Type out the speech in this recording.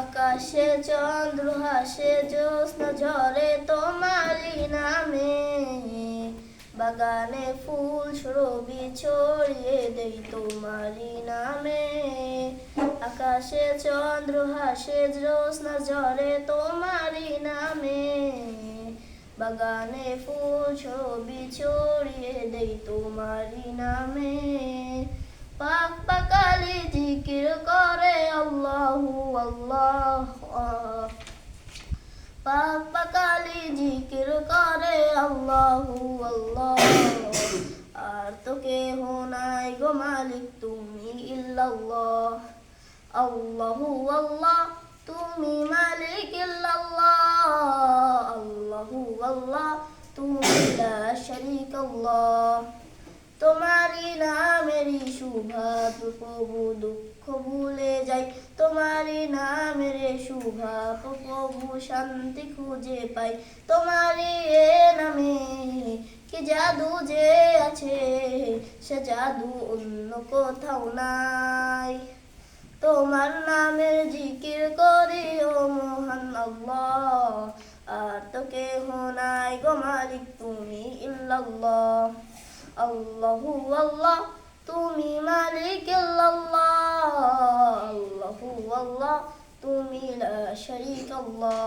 আকাশে চন্দ্র হাসে জ্যোৎস্না ঝরে তোমারই নামে, বাগানে ফুল সুরভি ছড়িয়ে দেই তোমারই নামে। আকাশে চন্দ্র হাসে জ্যোৎস্না ঝরে তোমারই নামে, বাগানে ফুল সুরভি ছড়িয়ে দেই তোমারই নামে। পাক পাকালি জিকির করে আল্লাহু আল্লাহ, পাক পাকালি জিকির করে আল্লাহু আল্লাহ। আর তো কেহ নাই গো মালিক তুমি ইল্লাল্লাহ, আল্লাহু আল্লাহ তুমি মালিক ইল্লাল্লাহ, আল্লাহু আল্লাহ তুমি লা শারীকা আল্লাহ। তোমারই নামেরই শোভা প্রভু দুঃখ ভুলে যাই, তোমারই নামের শোভা প্রভু শান্তি খুঁজে পাই। তোমারই এ নামে কি জাদু যে আছে, সে জাদু অন্য কোথাও নাই। তোমার নামের জিকির করি ও মহান আল্লাহ, আর তো কেহ নাই গো মালিক তুমি ইল্লাল্লাহ, আল্লাহু আল্লাহ তুমি মালিক ইল্লাল্লাহ, আল্লাহু আল্লাহ তুমি লা শারীকা আল্লাহ।